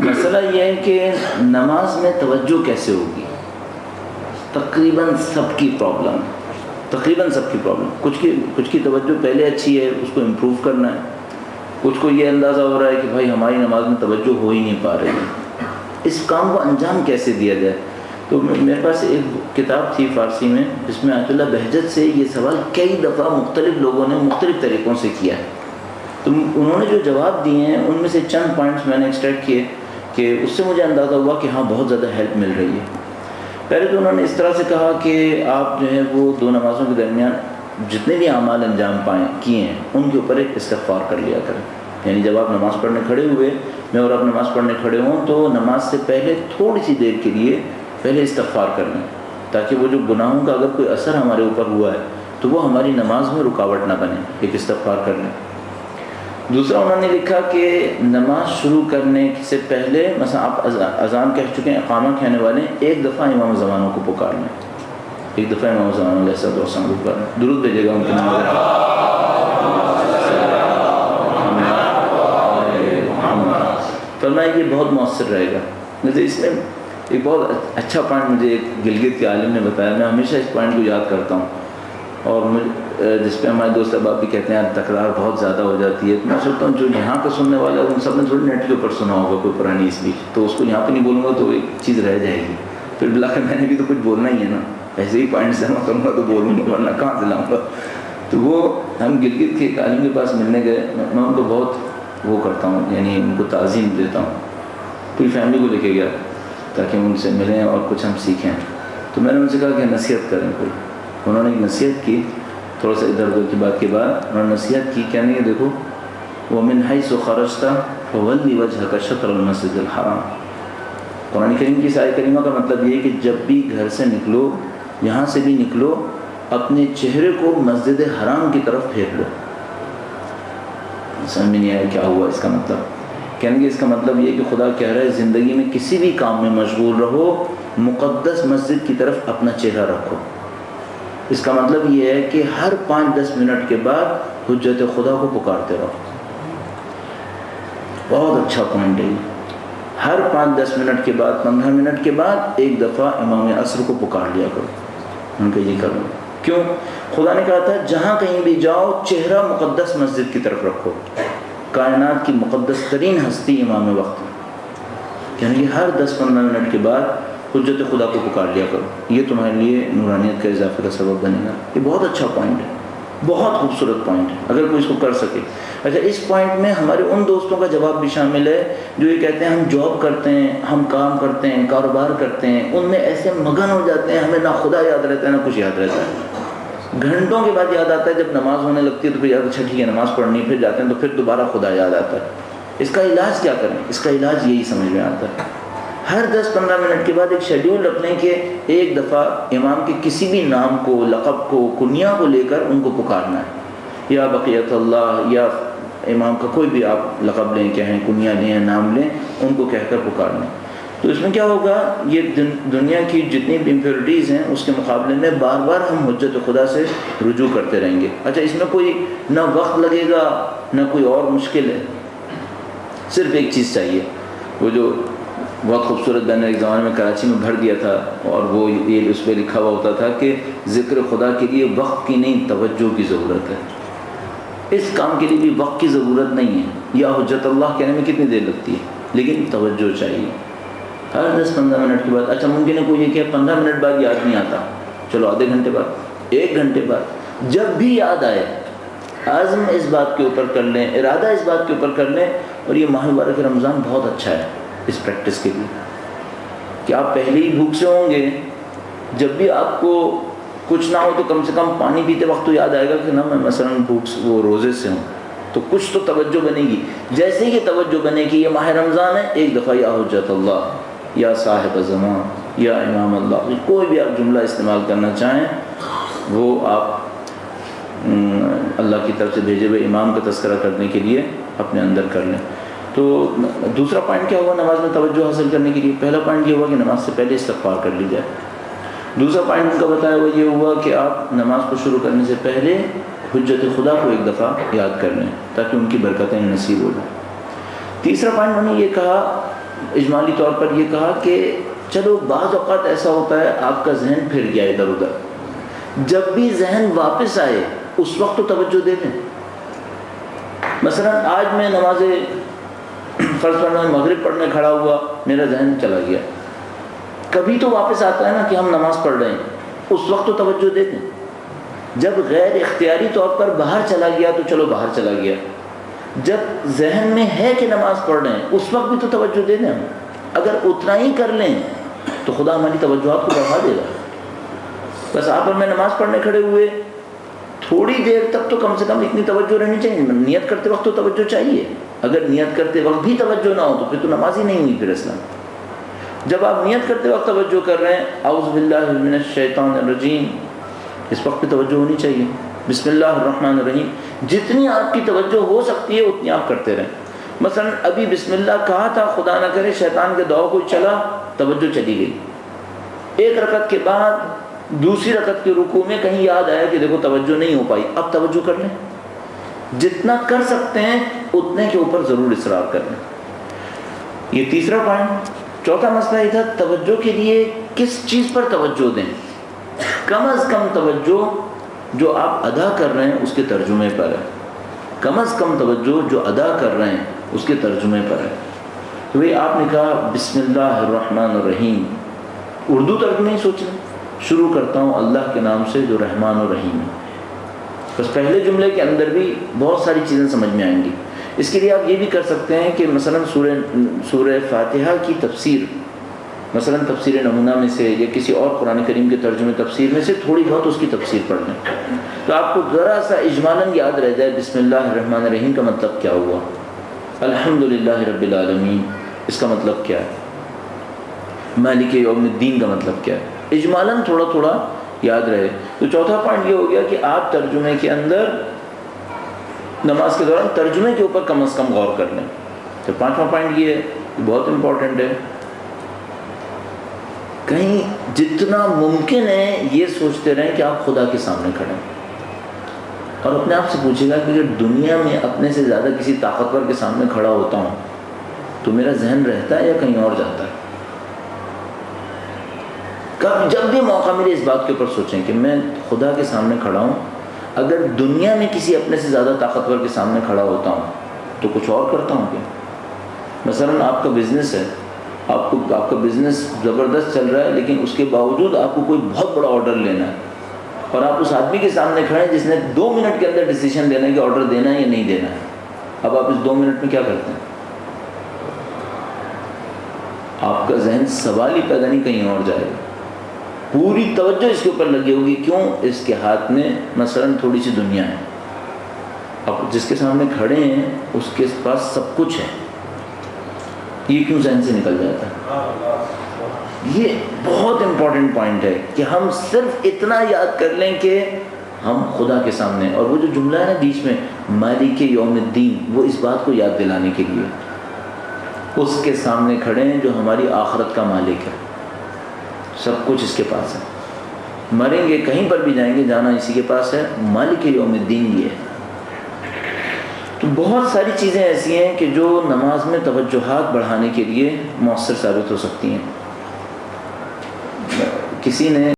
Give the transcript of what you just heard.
مسئلہ یہ ہے کہ نماز میں توجہ کیسے ہوگی. تقریباً سب کی پرابلم کچھ کی توجہ پہلے اچھی ہے، اس کو امپروو کرنا ہے. کچھ کو یہ اندازہ ہو رہا ہے کہ بھائی ہماری نماز میں توجہ ہو ہی نہیں پا رہی ہے، اس کام کو انجام کیسے دیا جائے. تو میرے پاس ایک کتاب تھی فارسی میں جس میں آیت اللہ بہجت سے یہ سوال کئی دفعہ مختلف لوگوں نے مختلف طریقوں سے کیا ہے. تو انہوں نے جو جواب دیے ہیں ان میں سے چند پوائنٹس میں نے ایکسٹریکٹ کیے کہ اس سے مجھے اندازہ ہوا کہ ہاں بہت زیادہ ہیلپ مل رہی ہے. پہلے تو انہوں نے اس طرح سے کہا کہ آپ جو ہے وہ دو نمازوں کے درمیان جتنے بھی اعمال انجام کیے ہیں ان کے اوپر ایک استغفار کر لیا کریں. یعنی جب آپ نماز پڑھنے کھڑے ہوئے، میں اور آپ نماز پڑھنے کھڑے ہوں تو نماز سے پہلے تھوڑی سی دیر کے لیے پہلے استغفار کر لیں، تاکہ وہ جو گناہوں کا اگر کوئی اثر ہمارے اوپر ہوا ہے تو وہ ہماری نماز میں رکاوٹ نہ بنے. ایک استغفار کر لیں. دوسرا انہوں نے لکھا کہ نماز شروع کرنے سے پہلے مثلا آپ اذان کہہ چکے ہیں، اقامہ کہنے والے ایک دفعہ امام زمانوں کو پکار لیں. ایک دفعہ امام زمانوں علیہ السلام کو پکار لیں. درود بھیجے گا ان کے نام. فرمایا یہ بہت مؤثر رہے گا. مجھے اس میں ایک بہت اچھا پوائنٹ مجھے ایک گلگت کے عالم نے بتایا، میں ہمیشہ اس پوائنٹ کو یاد کرتا ہوں. اور جس پہ ہمارے دوست احباب بھی کہتے ہیں تکرار بہت زیادہ ہو جاتی ہے. تو میں سوچتا ہوں جو یہاں پہ سننے والے ان سب نے تھوڑی نیٹ کے اوپر سنا ہوگا کوئی پرانی اسپیچ، تو اس کو یہاں پہ نہیں بولوں گا تو ایک چیز رہ جائے گی. پھر بلا کر میں نے بھی تو کچھ بولنا ہی ہے نا، ایسے ہی پوائنٹ جمع کروں گا تو بولوں گا ورنہ کہاں سے لاؤں گا. تو وہ ہم گلگت کے ایک عالم کے پاس ملنے گئے. میں ان کو بہت وہ کرتا ہوں، یعنی ان کو تعظیم دیتا ہوں. پوری فیملی کو لے کے گیا تاکہ ہم ان سے ملیں اور کچھ ہم سیکھیں. تو میں نے ان سے کہا کہ نصیحت کریں کوئی. انہوں نے ایک نصیحت کی، تھوڑا سا ادھر ادھر کی بات کے بعد انہوں نے نصیحت کی. کہنے کہ دیکھو وَمِنْ حَيْثُ خَرَجْتَ فَوَلِّ وَجْهَكَ شَطْرَ الْمَسْجِدِ الْحَرَامِ. قرآن کریم کی اس آیت کریمہ کا مطلب یہ ہے کہ جب بھی گھر سے نکلو، یہاں سے بھی نکلو، اپنے چہرے کو مسجد حرام کی طرف پھیر لو. سمجھ میں نہیں آیا کیا ہوا اس کا مطلب. کہیں گے اس کا مطلب یہ کہ خدا کہہ رہا ہے زندگی میں کسی بھی کام میں مشغول رہو، مقدس مسجد کی طرف اپنا چہرہ رکھو. اس کا مطلب یہ ہے کہ ہر 5-10 منٹ کے بعد حجت خدا کو پکارتے رہو. بہت اچھا پوائنٹ ہے یہ. ہر 5-10 منٹ کے بعد، 15 منٹ کے بعد ایک دفعہ امام عصر کو پکار لیا کرو. ان کا یہ کرو. کیوں؟ خدا نے کہا تھا جہاں کہیں بھی جاؤ چہرہ مقدس مسجد کی طرف رکھو. کائنات کی مقدس ترین ہستی امام وقت، یعنی کہ ہر 10-15 منٹ کے بعد حجت خدا کو پکار لیا کرو. یہ تمہارے لیے نورانیت کا اضافے کا سبب بنے گا. یہ بہت اچھا پوائنٹ ہے، بہت خوبصورت پوائنٹ ہے اگر کوئی اس کو کر سکے. اچھا، اس پوائنٹ میں ہمارے ان دوستوں کا جواب بھی شامل ہے جو یہ کہتے ہیں ہم جاب کرتے ہیں، ہم کام کرتے ہیں، کاروبار کرتے ہیں، ان میں ایسے مگن ہو جاتے ہیں ہمیں نہ خدا یاد رہتا ہے نہ کچھ یاد رہتا ہے. گھنٹوں کے بعد یاد آتا ہے، جب نماز ہونے لگتی ہے تو پھر یاد اچھا ٹھیک ہے نماز پڑھنی، پھر جاتے ہیں تو پھر دوبارہ خدا یاد آتا ہے. اس کا علاج کیا کریں؟ اس کا علاج یہی سمجھ میں آتا ہے. ہر 10-15 منٹ کے بعد ایک شیڈیول رکھ لیں کہ ایک دفعہ امام کے کسی بھی نام کو، لقب کو، کنیا کو لے کر ان کو پکارنا ہے. یا بقیت اللہ، یا امام کا کوئی بھی آپ لقب لیں، کہیں کنیا لیں، نام لیں، ان کو کہہ کر پکارنا. تو اس میں کیا ہوگا، یہ دنیا کی جتنی بھی امپیورٹیز ہیں اس کے مقابلے میں بار بار ہم حجت خدا سے رجوع کرتے رہیں گے. اچھا، اس میں کوئی نہ وقت لگے گا نہ کوئی اور مشکل ہے. صرف ایک چیز چاہیے، وہ جو بہت خوبصورت میں نے ایک زمانے میں کراچی میں بھر دیا تھا، اور وہ یہ اس پہ لکھا ہوا ہوتا تھا کہ ذکر خدا کے لیے وقت کی نہیں توجہ کی ضرورت ہے. اس کام کے لیے بھی وقت کی ضرورت نہیں ہے. یا حجت اللہ کہنے میں کتنی دیر لگتی ہے، لیکن توجہ چاہیے ہر 10-15 منٹ کے بعد. اچھا، ممکن ہے کوئی یہ کہ 15 منٹ بعد یاد نہیں آتا، چلو آدھے گھنٹے بعد، 1 گھنٹے بعد، جب بھی یاد آئے عزم اس بات کے اوپر کر لیں، ارادہ اس بات کے اوپر کر لیں. اور یہ ماہ مبارک رمضان بہت اچھا ہے اس پریکٹس کے لیے کہ آپ پہلے ہی بھوک سے ہوں گے. جب بھی آپ کو کچھ نہ ہو تو کم سے کم پانی پیتے وقت تو یاد آئے گا کہ نا میں مثلاً وہ روزے سے ہوں، تو کچھ تو توجہ بنے گی. جیسے ہی یہ توجہ بنے گی یہ ماہ رمضان ہے، ایک دفعہ یا حجت اللہ، یا صاحب زمان، یا امام اللہ، کوئی بھی آپ جملہ استعمال کرنا چاہیں وہ آپ اللہ کی طرف سے بھیجے ہوئے امام کا تذکرہ کرنے کے لیے اپنے اندر کر لیں. تو دوسرا پوائنٹ کیا ہوا نماز میں توجہ حاصل کرنے کے لیے؟ پہلا پوائنٹ یہ ہوا کہ نماز سے پہلے استغفار کر لی جائے. دوسرا پوائنٹ ان کا بتایا ہوا یہ ہوا کہ آپ نماز کو شروع کرنے سے پہلے حجت خدا کو ایک دفعہ یاد کر لیں تاکہ ان کی برکتیں نصیب ہو جائیں. تیسرا پوائنٹ انہوں نے یہ کہا، اجمالی طور پر یہ کہا کہ چلو بعض اوقات ایسا ہوتا ہے آپ کا ذہن پھر گیا ادھر ادھر، جب بھی ذہن واپس آئے اس وقت تو توجہ دے دیں۔ مثلا آج میں نماز فرض پڑھنا مغرب پڑھنے کھڑا ہوا، میرا ذہن چلا گیا، کبھی تو واپس آتا ہے نا کہ ہم نماز پڑھ رہے ہیں، اس وقت تو توجہ دے دیں۔ جب غیر اختیاری طور پر باہر چلا گیا تو چلو باہر چلا گیا، جب ذہن میں ہے کہ نماز پڑھ رہے ہیں اس وقت بھی تو توجہ دے دیں۔ اگر اتنا ہی کر لیں تو خدا ہماری توجہات کو بڑھا دے گا۔ بس آپ اور میں نماز پڑھنے کھڑے ہوئے، تھوڑی دیر تک تو کم سے کم اتنی توجہ رہنی چاہیے، نیت کرتے وقت تو توجہ چاہیے، اگر نیت کرتے وقت بھی توجہ نہ ہو تو پھر تو نماز ہی نہیں ہوئی پھر اصلا۔ جب آپ نیت کرتے وقت توجہ کر رہے ہیں اعوذ باللہ من الشیطان الرجیم، اس وقت پہ توجہ ہونی چاہیے، بسم اللہ الرحمن الرحیم، جتنی آپ کی توجہ ہو سکتی ہے اتنی آپ کرتے رہیں۔ مثلا ابھی بسم اللہ کہا تھا، خدا نہ کرے شیطان کے دعو کوئی چلا، توجہ چلی گئی، ایک رکعت کے بعد دوسری رکعت کے رکوع میں کہیں یاد آیا کہ دیکھو توجہ نہیں ہو پائی، اب توجہ کر لیں، جتنا کر سکتے ہیں اتنے کے اوپر ضرور اصرار کر لیں۔ یہ تیسرا پوائنٹ۔ چوتھا مسئلہ یہ تھا توجہ کے لیے کس چیز پر توجہ دیں، کم از کم توجہ جو آپ ادا کر رہے ہیں اس کے ترجمے پر ہے، کم از کم توجہ جو ادا کر رہے ہیں اس کے ترجمے پر ہے۔ تو یہ آپ نے کہا بسم اللہ الرحمن الرحیم، اردو ترجمے ہی سوچ لیں، شروع کرتا ہوں اللہ کے نام سے جو رحمان و رحیم ہے۔ بس پہلے جملے کے اندر بھی بہت ساری چیزیں سمجھ میں آئیں گی۔ اس کے لیے آپ یہ بھی کر سکتے ہیں کہ مثلا سورہ فاتحہ کی تفسیر، مثلا تفسیر نمونہ میں سے یا کسی اور قرآن کریم کے ترجمے تفسیر میں سے تھوڑی بہت اس کی تفسیر پڑھ لیں، تو آپ کو ذرا سا اجمالاً یاد رہ جائے بسم اللہ الرحمن الرحیم کا مطلب کیا ہوا، الحمدللہ رب العالمین اس کا مطلب کیا ہے، مالک یوم الدین کا مطلب کیا ہے، اجمالاً تھوڑا تھوڑا یاد رہے۔ تو چوتھا پوائنٹ یہ ہو گیا کہ آپ ترجمے کے اندر نماز کے دوران ترجمے کے اوپر کم از کم غور کر لیں۔ تو پانچواں پوائنٹ یہ ہے، بہت امپورٹنٹ ہے، کہیں جتنا ممکن ہے یہ سوچتے رہیں کہ آپ خدا کے سامنے کھڑے ہیں، اور اپنے آپ سے پوچھے گا کہ اگر دنیا میں اپنے سے زیادہ کسی طاقتور کے سامنے کھڑا ہوتا ہوں تو میرا ذہن رہتا ہے یا کہیں اور جاتا ہے؟ جب بھی موقع ملے اس بات کے اوپر سوچیں کہ میں خدا کے سامنے کھڑا ہوں، اگر دنیا میں کسی اپنے سے زیادہ طاقتور کے سامنے کھڑا ہوتا ہوں تو کچھ اور کرتا ہوں کیا؟ مثلا آپ کا بزنس ہے، آپ کا بزنس زبردست چل رہا ہے، لیکن اس کے باوجود آپ کو کوئی بہت بڑا آرڈر لینا ہے اور آپ اس آدمی کے سامنے کھڑے ہیں جس نے 2 منٹ کے اندر ڈیسیژن لینا ہے کہ آرڈر دینا ہے یا نہیں دینا ہے۔ اب آپ اس 2 منٹ میں کیا کرتے ہیں؟ آپ کا ذہن سوال ہی پیدا نہیں کہیں اور جائے گا، پوری توجہ اس کے اوپر لگی ہوگی، کیوں؟ اس کے ہاتھ میں مثلا تھوڑی سی دنیا ہے، آپ جس کے سامنے کھڑے ہیں اس کے پاس سب کچھ ہے، یہ کیوں ذہن سے نکل جاتا ہے؟ یہ بہت امپورٹنٹ پوائنٹ ہے کہ ہم صرف اتنا یاد کر لیں کہ ہم خدا کے سامنے، اور وہ جو جملہ ہے نا بیچ میں مالک یوم الدین، وہ اس بات کو یاد دلانے کے لیے اس کے سامنے کھڑے ہیں جو ہماری آخرت کا مالک ہے، سب کچھ اس کے پاس ہے، مریں گے کہیں پر بھی جائیں گے جانا اسی کے پاس ہے، مالک یوم الدین یہ ہے۔ تو بہت ساری چیزیں ایسی ہیں کہ جو نماز میں توجہات بڑھانے کے لیے مؤثر ثابت ہو سکتی ہیں۔ کسی نے